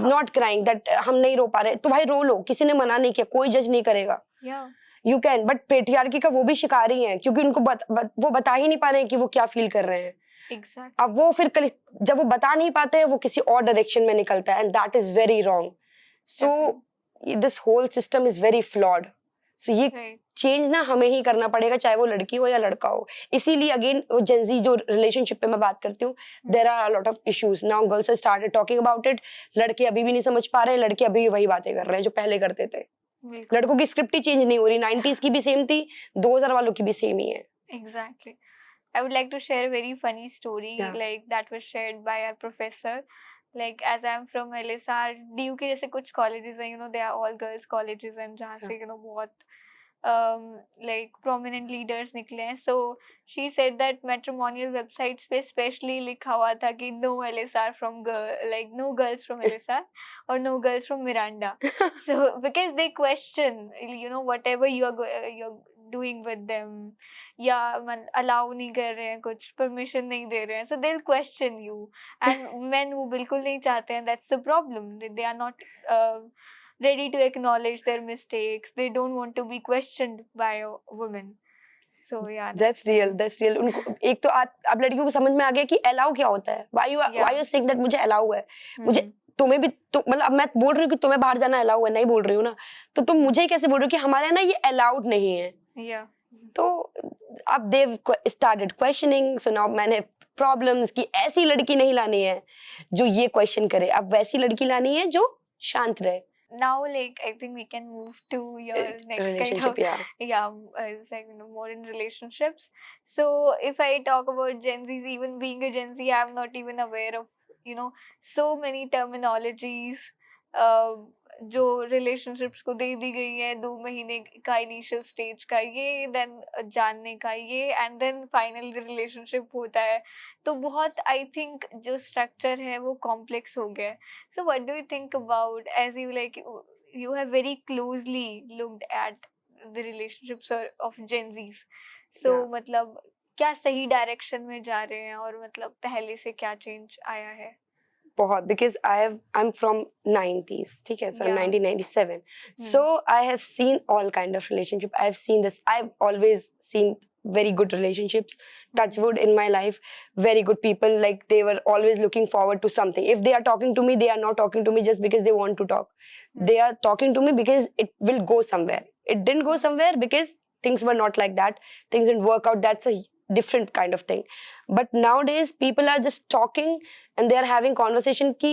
Speaker 1: not crying that हम नहीं रो पा रहे. तो भाई रो लो, किसी ने मना नहीं किया, कोई जज नहीं करेगा. You can, but पेट्रियार्की का वो भी शिकार ही है क्योंकि उनको वो बता ही नहीं पा रहे हैं कि वो क्या फील कर रहे हैं.
Speaker 2: Exactly.
Speaker 1: अब वो फिर जब वो बता नहीं पाते हैं वो किसी और डायरेक्शन में निकलता है, and that is very wrong. So this whole system is very flawed. So ये चेंज ना हमें ही करना पड़ेगा, चाहे वो लड़की हो या लड़का हो. इसीलिए अगेन जेंजी जो रिलेशनशिप पे मैं बात करती हूँ, there are a lot of issues. Now girls have started talking about it. लड़के अभी भी नहीं समझ पा रहे हैं, लड़के अभी भी वही बातें कर रहे हैं जो पहले करते थे. लड़कों की स्क्रिप्ट ही चेंज नहीं हो रही. 90s की भी सेम थी, 2000 वालों की भी सेम ही है.
Speaker 2: Exactly. I would like to share a very funny story, like that was shared by our professor. Like as I am from LSR, DU के जैसे कुछ colleges हैं, they are all girls colleges and जहाँ से बहुत like prominent leaders निकले हैं. So she said that matrimonial websites पे specially लिखा हुआ था कि no LSR from girl, like no girls from LSR or no girls from Miranda. So because they question, whatever you're doing with them, या अलाउ नहीं कर रहे हैं, कुछ परमिशन नहीं दे रहे हैं, so they'll question you. And men वो बिल्कुल नहीं चाहते हैं, that's the problem. They are not ready to acknowledge their mistakes. They don't want to be questioned by a woman. So yeah,
Speaker 1: that's real. उनको एक तो आप लड़कियों को समझ में आ गया कि अलाउ क्या होता है. why you saying that मुझे अलाउ है, मुझे तुम्हें भी तो मतलब अब मैं बोल रही हूँ कि तुम्हें बाहर जाना अलाउ है, नहीं बोल रही हूँ ना, तो तुम मुझे कैसे बोल रही हो कि हमारे यहाँ ना ये अलाउड नहीं है. तो अब they've started questioning. So now मैंने problems कि ऐसी लड़की नहीं लानी है जो ये question करे, अब वैसी लड़की लानी है जो शांत रहे.
Speaker 2: Now like I think we can move to your next kind of it's like more in relationships. So if I talk about Gen Z's, even being a Gen Z, I'm not even aware of so many terminologies जो relationships को दे दी गई है. 2 महीने का initial stage का ये, then जानने का ये, and then final relationship होता है. तो बहुत I think जो structure है वो complex हो गया है. So what do you think about, as you have very closely looked at the relationships of Gen Z's. So मतलब क्या सही direction में जा रहे हैं और मतलब पहले से क्या change आया है?
Speaker 1: बहुत, because I'm from 90s, ठीक है, so I'm
Speaker 2: Yeah.
Speaker 1: 1997, so I have seen all kind of relationship. I've seen this. I've always seen very good relationships, touch wood, in my life. Very good people, like they were always looking forward to something. If they are talking to me, they are not talking to me just because they want to talk. They are talking to me because it will go somewhere. It didn't go somewhere because things were not like that. Things didn't work out. That's a different kind of thing. But nowadays people are just talking and they are having conversation कि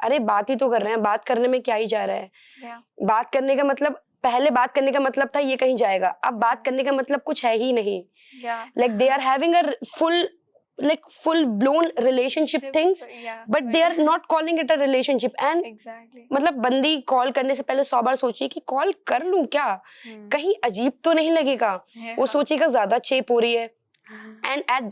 Speaker 1: अरे बात ही तो कर रहे हैं, बात करने में क्या ही जा रहा है.
Speaker 2: Yeah.
Speaker 1: बात करने का मतलब, पहले बात करने का मतलब था ये कहीं जाएगा, अब बात करने का मतलब कुछ है ही नहीं.
Speaker 2: Yeah.
Speaker 1: Like they are having a full blown relationship things,
Speaker 2: Yeah.
Speaker 1: but they are not calling it a relationship. And
Speaker 2: Exactly.
Speaker 1: मतलब बंदी कॉल करने से पहले 100 बार सोचिए कि कॉल कर लूं क्या, कहीं अजीब तो नहीं लगेगा. वो सोचेगा ज्यादा चेप हो रही है. एंड एट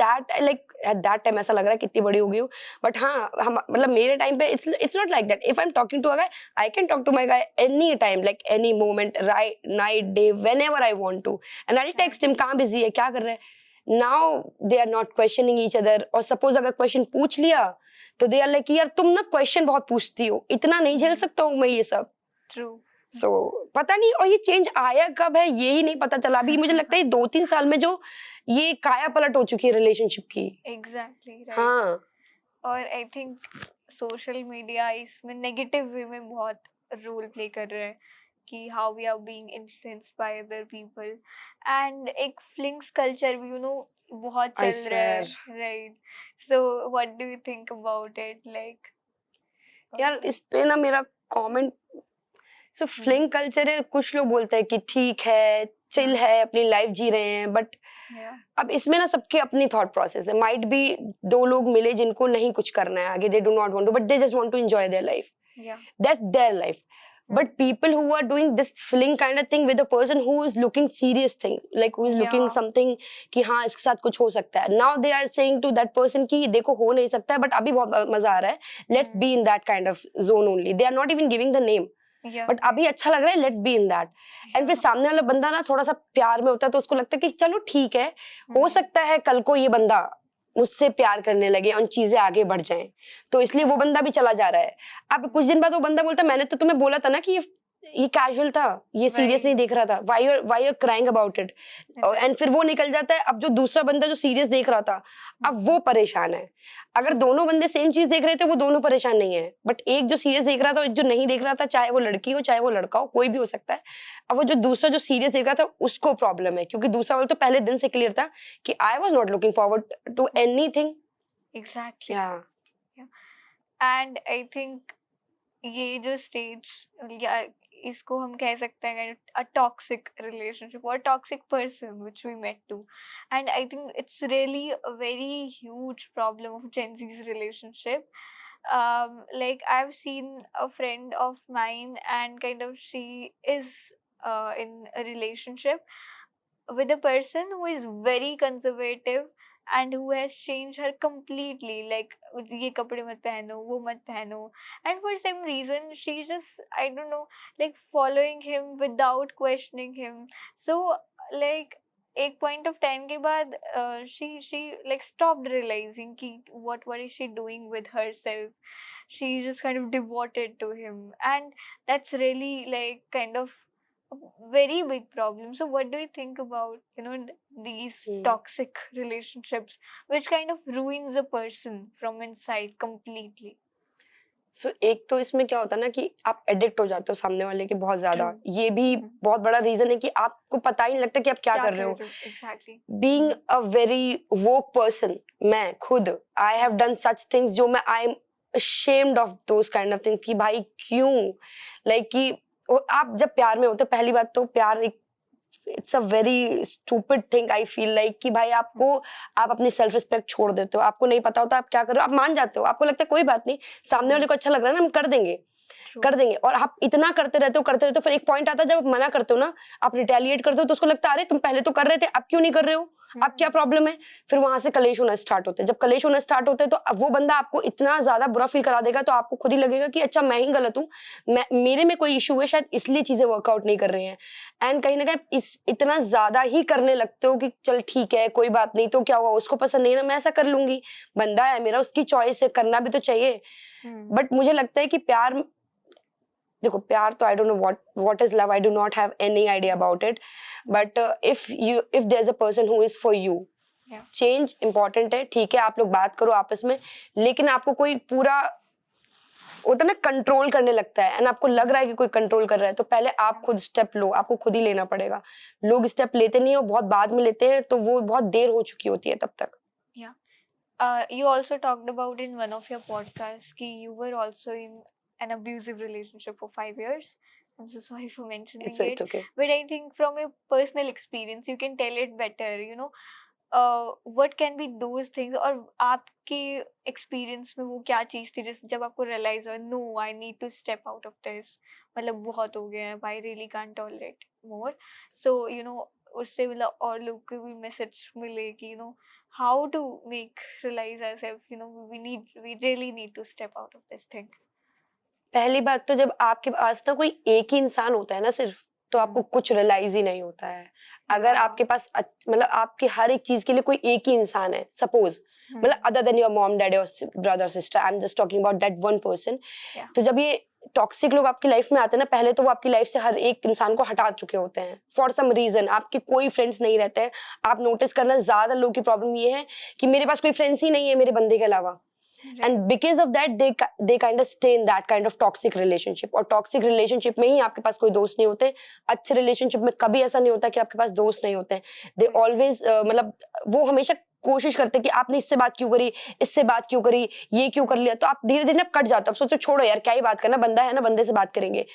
Speaker 1: दैट टाइम ऐसा लग रहा है कितनी बड़ी हो गई हूँ. बट हाँ, हम मतलब मेरे टाइम पे it's not like that. If I am talking to a guy, I can talk to my guy any time, like any moment, right, night, day, whenever I want to. And I text him, कहाँ बिजी है, क्या कर रहे हैं. Now they are not questioning each other. और सपोज अगर क्वेश्चन पूछ लिया तो दे आर लाइक यार तुम ना क्वेश्चन बहुत पूछती हो, इतना नहीं झेल सकता हूँ मैं ये सब.
Speaker 2: True.
Speaker 1: सो पता नहीं, और ये चेंज आया कब है ये ही नहीं पता चला. अभी मुझे लगता है 2-3 साल में जो ये काया पलट हो चुकी है रिलेशनशिप की.
Speaker 2: Exactly. Right.
Speaker 1: हाँ.
Speaker 2: और आई थिंक सोशल मीडिया इसमें नेगेटिव वे में बहुत रोल प्ले कर रहा है कि how we are being influenced by other people. And एक फ्लिंग्स कल्चर भी बहुत
Speaker 1: I
Speaker 2: चल रहा है,
Speaker 1: swear.
Speaker 2: Right? So what do you think about it? Like
Speaker 1: यार इस पे ना मेरा कमेंट, सो फ्लिंग कल्चर है, कुछ लोग बोलते हैं कि ठीक है, चिल है, अपनी लाइफ जी रहे हैं. बट अब इसमें ना सबके अपनी थॉट प्रोसेस है. माइट बी 2 लोग मिले जिनको नहीं कुछ करना है आगे, they do not want to, but they just want to enjoy their life. That's their life. But people who are doing this fling kind of thing with a person who is looking serious thing, like who is looking something कि हाँ इसके साथ कुछ हो सकता है. Now they are saying to that person कि देखो हो नहीं सकता है, but अभी बहुत मजा आ रहा है, let's be in that kind of zone only. They are not even giving the name. But अभी अच्छा लग रहा है, let's be in that. And फिर सामने वाला बंदा ना थोड़ा सा प्यार में होता है तो उसको लगता है कि चलो ठीक है, हो सकता है कल को ये बंदा मुझसे प्यार करने लगे और चीजें आगे बढ़ जाएं, तो इसलिए वो बंदा भी चला जा रहा है. अब कुछ दिन बाद वो बंदा बोलता है मैंने तो तुम्हें बोला था ना कि ये कैजुअल था, ये सीरियस नहीं देख रहा था, why you are crying about it. And फिर वो निकल जाता है. अब जो दूसरा बंदा जो सीरियस देख रहा था, अब वो परेशान है. अगर दोनों बंदे सेम चीज देख रहे थे वो दोनों परेशान नहीं है, बट एक जो सीरियस देख रहा था, एक जो नहीं देख रहा था, चाहे वो लड़की हो चाहे वो लड़का हो, कोई भी हो सकता है. अब वो जो दूसरा जो सीरियस देख रहा था उसको प्रॉब्लम है, क्योंकि दूसरा वाला तो पहले दिन से क्लियर था कि I was not looking forward to anything.
Speaker 2: Exactly.
Speaker 1: Yeah
Speaker 2: and I think ये जो स्टेज, इसको हम कह सकते हैं a toxic relationship or toxic person which we met to. And I think it's really a very huge problem of Gen Z's relationship. Like I've seen a friend of mine and kind of she is in a relationship with a person who is very conservative and who has changed her completely. Like ये कपड़े मत पहनो, वो मत पहनो, and for some reason she just, I don't know, like following him without questioning him. So like एक point of time के बाद she like stopped realizing कि what is she doing with herself. She just kind of devoted to him, and that's really like kind of very big problem. So what do you think about these toxic relationships which kind of ruins a person from inside completely?
Speaker 1: सो एक तो इसमें क्या होता है ना कि आप एडिक्ट हो जाते हो सामने वाले के बहुत ज्यादा. ये भी बहुत बड़ा रीजन है कि आपको पता ही नहीं लगता कि आप क्या कर रहे हो.
Speaker 2: Exactly.
Speaker 1: Being a very woke person, मैं खुद I have done such things जो मैं I am ashamed of those kind of things कि भाई क्यों, लाइक कि आप जब प्यार में होते हो, पहली बात तो प्यार एक it's a very stupid thing. I feel like कि भाई आप अपनी सेल्फ रिस्पेक्ट छोड़ देते हो, आपको नहीं पता होता आप क्या कर रहे हो, आप मान जाते हो, आपको लगता है कोई बात नहीं, सामने वाले को अच्छा लग रहा है ना, हम कर देंगे. और आप इतना करते रहते हो, फिर एक पॉइंट आता है जब आप मना करते हो ना, आप रिटेलिएट करते हो, तो उसको लगता है अरे तुम पहले तो कर रहे थे, अब क्यों नहीं कर रहे हो, अब क्या प्रॉब्लम है. फिर वहां से कलेश होना स्टार्ट होते हैं. जब कलेश होना स्टार्ट होते हैं तो अब वो बंदा आपको इतना ज्यादा बुरा फील करा देगा, तो आपको खुद ही लगेगा कि अच्छा मैं ही गलत हूँ, मेरे में कोई इशू है, शायद इसलिए चीजें वर्कआउट नहीं कर रही हैं. एंड कहीं ना कहीं इतना ज्यादा ही करने लगते हो कि चल ठीक है कोई बात नहीं, तो क्या हुआ, उसको पसंद नहीं ना, मैं ऐसा कर लूंगी, बंदा है मेरा, उसकी चॉइस है, करना भी तो चाहिए. बट मुझे लगता है कि प्यार, देखो प्यार तो I don't know what is love, I do not have any idea about it, but if there is a person who is for you, change important है, ठीक है, आप लोग बात करो आपस में, लेकिन आपको कोई पूरा होता है ना कंट्रोल करने लगता है, एंड आपको लग रहा है कि कोई कंट्रोल कर रहा है, तो पहले आप खुद स्टेप लो, आपको खुद ही लेना पड़ेगा। लोग स्टेप लेते नहीं और बहुत बाद में लेते हैं, तो वो बहुत देर हो चुकी होती है तब तक।
Speaker 2: You also talked about in one of your podcasts कि you were also in an abusive relationship for 5 years. I'm so sorry for mentioning it.
Speaker 1: It's okay.
Speaker 2: But I think from your personal experience, you can tell it better, what can be those things, और आपके experience में वो क्या चीज़ थी जिस जब आपको realize हुआ, no, I need to step out of this, मतलब बहुत हो गया है, I really can't tolerate more. So, उससे मतलब और लोग को भी मैसेज मिले कि how to make realize ourselves, we really need to step out of this thing.
Speaker 1: पहली बात तो जब आपके पास ना कोई एक ही इंसान होता है ना सिर्फ, तो आपको कुछ रियलाइज ही नहीं होता है। अगर आपके पास मतलब आपके हर एक चीज के लिए कोई एक ही इंसान है, सपोज मतलब other than your mom daddy और brother sister, I am just talking about that one person, तो जब ये टॉक्सिक लोग आपकी लाइफ में आते हैं ना, पहले तो वो आपकी लाइफ से हर एक इंसान को हटा चुके होते हैं फॉर सम रीजन, आपके कोई फ्रेंड्स नहीं रहते हैं। आप नोटिस करना, ज्यादा लोगों की प्रॉब्लम ये है कि मेरे पास कोई फ्रेंड्स ही नहीं है मेरे बंदे के अलावा, and because of that they kind of stay in that kind of toxic relationship. और टॉक्सिक रिलेशनशिप में ही आपके पास कोई दोस्त नहीं होते। अच्छे रिलेशनशिप में कभी ऐसा नहीं होता कि आपके पास दोस्त नहीं होते हैं। दे ऑलवेज मतलब वो हमेशा कोशिश करते हैं कि आपने इससे बात क्यों करी, इससे बात क्यों करी, ये क्यों कर लिया, तो आप धीरे धीरे कट जाते हो। आप सोचो छोड़ो यार, क्या ही बात करना, बंदा है ना, बंदे से बात करेंगे।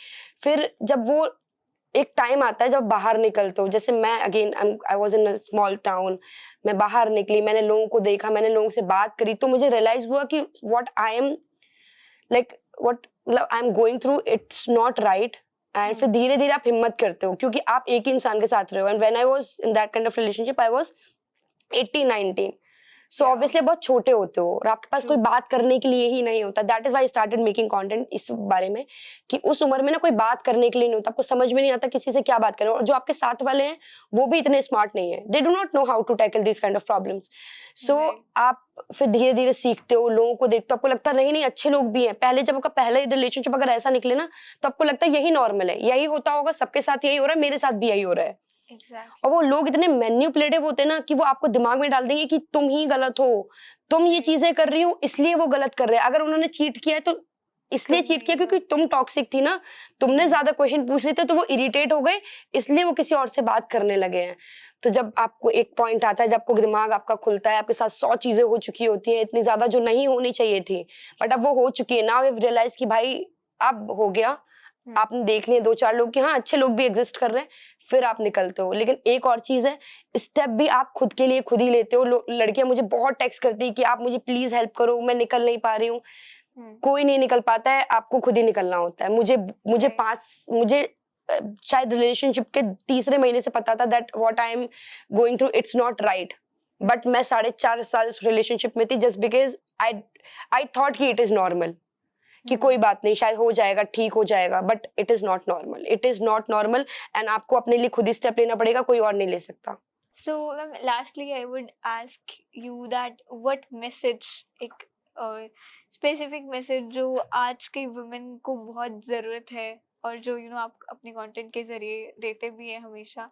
Speaker 1: फिर जब वो एक टाइम आता है जब बाहर निकलते हो, जैसे मैं again I was in a small town, मैं बाहर निकली, मैंने लोगों को देखा, मैंने लोगों से बात करी, तो मुझे रियलाइज हुआ कि what I am like what मतलब I am going through, it's not right. And फिर धीरे धीरे आप हिम्मत करते हो, क्योंकि आप एक ही इंसान के साथ रहे हो। And when I was in that kind of relationship I was 18-19, so obviously बहुत छोटे होते हो और आपके पास कोई बात करने के लिए ही नहीं होता। That is why I started making content इस बारे में, कि उस उम्र में ना कोई बात करने के लिए नहीं होता, आपको समझ में नहीं आता किसी से क्या बात करें। और जो आपके साथ वाले हैं वो भी इतने स्मार्ट नहीं है, they do not know how to tackle this kind of problems. So आप फिर धीरे धीरे सीखते हो, लोगों को देखते हो, आपको लगता है नहीं नहीं अच्छे लोग भी हैं। पहले जब आपका पहले रिलेशनशिप अगर ऐसा निकले ना, तो आपको लगता है यही नॉर्मल है, यही होता होगा, सबके साथ यही हो रहा है, मेरे साथ भी यही हो रहा है।
Speaker 2: Exactly.
Speaker 1: और वो लोग इतने मैन्युपुलेटिव होते हैं ना कि वो आपको दिमाग में डाल देंगे कि तुम ही गलत हो, तुम ये चीजें कर रही हो इसलिए वो गलत कर रहे हैं। अगर उन्होंने चीट किया है तो इसलिए चीट किया क्योंकि तुम टॉक्सिक थी ना, तुमने ज्यादा क्वेश्चन पूछ लिए थे तो वो इरिटेट हो गए, इसलिए वो किसी और से बात करने लगे हैं। तो जब आपको एक पॉइंट आता है, जब आपको दिमाग आपका खुलता है, आपके साथ 100 चीजें हो चुकी होती है, इतनी ज्यादा जो नहीं होनी चाहिए थी, बट अब वो हो चुकी है। नाउ यू रियलाइज कि भाई अब हो गया, आपने देख लिए 2-4 लोग कि हाँ अच्छे लोग भी एग्जिस्ट कर रहे हैं, फिर आप निकलते हो। लेकिन एक और चीज है, स्टेप भी आप खुद के लिए खुद ही लेते हो। लड़कियां मुझे बहुत टेक्स्ट करती है कि आप मुझे प्लीज हेल्प करो, मैं निकल नहीं पा रही हूँ। कोई नहीं निकल पाता है, आपको खुद ही निकलना होता है। मुझे शायद रिलेशनशिप के तीसरे महीने से पता था that what I am going through it's not right, but मैं 4.5 साल रिलेशनशिप में थी जस्ट बिकॉज आई थॉट कि इट इज नॉर्मल, कि कोई बात नहीं शायद हो जाएगा, ठीक हो जाएगा, but it is not normal, it is not normal. And आपको अपने लिए खुद ही स्टेप लेना पड़ेगा, कोई और नहीं ले सकता।
Speaker 2: So, lastly, I would ask you that what message, एक specific message जो आज के women को बहुत ज़रूरत है, और जो आप अपने content के जरिए देते भी हैं हमेशा,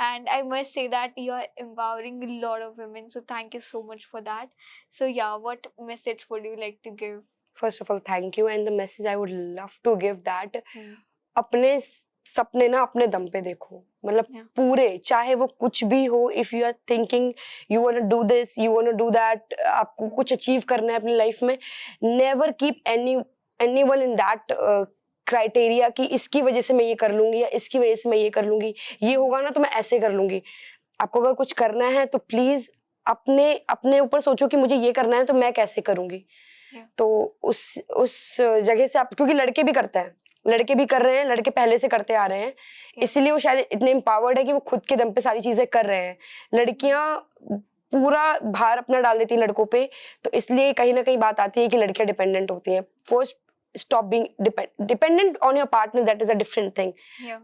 Speaker 2: and I must say that you are empowering a lot of women, so thank you so much for that. So yeah, what message would you like to give?
Speaker 1: First of all, thank you, and the message I would love to give that अपने सपने ना अपने दम पे देखो, मतलब पूरे, चाहे वो कुछ भी हो। If you are thinking you want to do this, you want to do that, आपको कुछ अचीव करना है अपनी लाइफ में, never keep anyone in that criteria कि इसकी वजह से मैं ये कर लूंगी या इसकी वजह से मैं ये कर लूंगी, ये होगा ना तो मैं ऐसे कर लूंगी। आपको अगर कुछ करना है तो प्लीज अपने ऊपर सोचो कि मुझे ये करना है तो मैं कैसे करूंगी। तो उस जगह से आप, क्योंकि लड़के भी करते हैं, लड़के भी कर रहे हैं, लड़के पहले से करते आ रहे हैं, इसीलिए वो शायद इतने एम्पावर्ड है कि वो खुद के दम पे सारी चीजें कर रहे हैं। लड़कियां पूरा भार अपना डाल देती है लड़कों पे, तो इसलिए कहीं ना कहीं बात आती है कि लड़कियां डिपेंडेंट होती हैं। First stop being dependent on your partner, that is a different thing,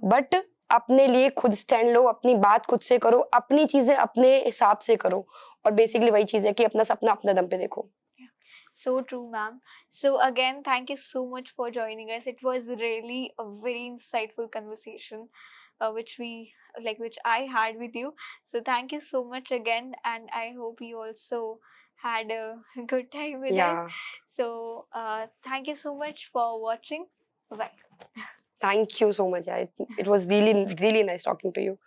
Speaker 1: but अपने लिए खुद स्टैंड लो, अपनी बात खुद से करो, अपनी चीजें अपने हिसाब से करो, और बेसिकली वही चीज है कि अपना सपना अपने दम पे देखो।
Speaker 2: So true, ma'am. So again, thank you so much for joining us. It was really a very insightful conversation, which which I had with you. So thank you so much again, and I hope you also had a good time with us.
Speaker 1: Yeah.
Speaker 2: So thank you so much for watching. Bye.
Speaker 1: Thank you so much. Yeah, it was really, really nice talking to you.